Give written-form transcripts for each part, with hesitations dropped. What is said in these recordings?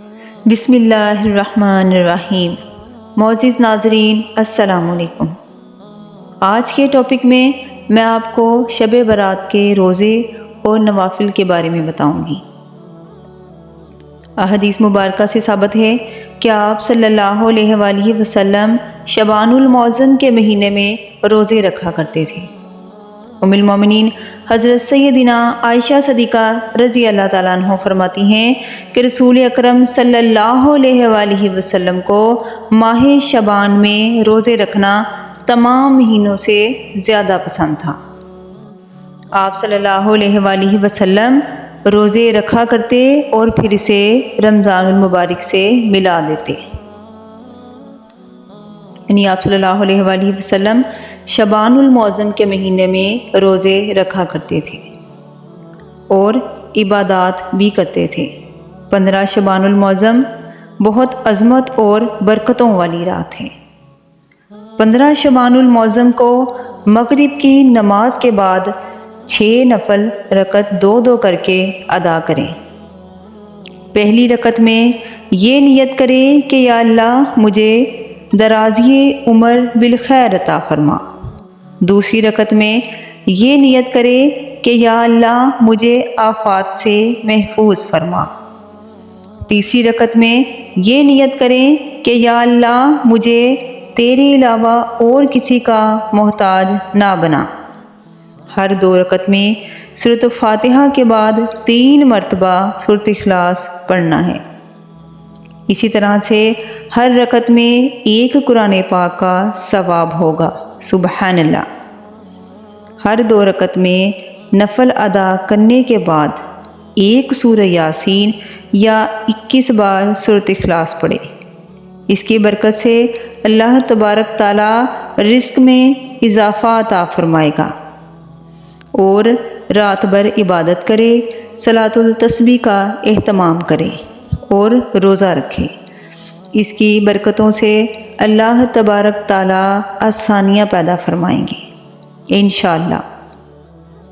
بسم اللہ الرحمن الرحیم۔ معزز ناظرین السلام علیکم۔ آج کے ٹاپک میں آپ کو شب برات کے روزے اور نوافل کے بارے میں بتاؤں گی۔ احادیث مبارکہ سے ثابت ہے کہ آپ صلی اللہ علیہ وآلہ وسلم شعبان المعظم کے مہینے میں روزے رکھا کرتے تھے۔ ام المومنین حضرت سیدنا عائشہ صدیقہ رضی اللہ تعالیٰ عنہ فرماتی ہیں کہ رسول اکرم صلی اللہ علیہ وآلہ وسلم کو ماہ شعبان میں روزے رکھنا تمام مہینوں سے زیادہ پسند تھا۔ آپ صلی اللہ علیہ وآلہ وسلم روزے رکھا کرتے اور پھر اسے رمضان المبارک سے ملا دیتے، یعنی آپ صلی اللہ علیہ وآلہ وسلم شعبان المعظم کے مہینے میں روزے رکھا کرتے تھے اور عبادات بھی کرتے تھے۔ 15 شعبان المعظم بہت عظمت اور برکتوں والی رات ہے۔ 15 شعبان المعظم کو مغرب کی نماز کے بعد 6 نفل رکعت 2 کر کے ادا کریں۔ پہلی رکعت میں یہ نیت کریں کہ یا اللہ مجھے درازی عمر بالخیر عطا فرما۔ دوسری رکعت میں یہ نیت کرے کہ یا اللہ مجھے آفات سے محفوظ فرما۔ تیسری رکعت میں یہ نیت کریں کہ یا اللہ مجھے تیرے علاوہ اور کسی کا محتاج نہ بنا۔ ہر 2 رکعت میں سورۃ فاتحہ کے بعد 3 مرتبہ سورۃ اخلاص پڑھنا ہے۔ اسی طرح سے ہر رکعت میں 1 قرآن پاک کا ثواب ہوگا، سبحان اللہ۔ ہر 2 رکعت میں نفل ادا کرنے کے بعد 1 سورہ یاسین یا 21 بار سورۃ اخلاص پڑھے۔ اس کی برکت سے اللہ تبارک تعالیٰ رزق میں اضافہ عطا فرمائے گا۔ اور رات بھر عبادت کرے، صلاۃ التسبیح کا اہتمام کرے اور روزہ رکھے۔ اس کی برکتوں سے اللہ تبارک تعالیٰ آسانیاں پیدا فرمائیں گے انشاءاللہ۔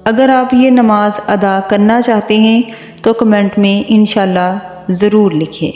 اگر آپ یہ نماز ادا کرنا چاہتے ہیں تو کمنٹ میں انشاءاللہ ضرور لکھیں۔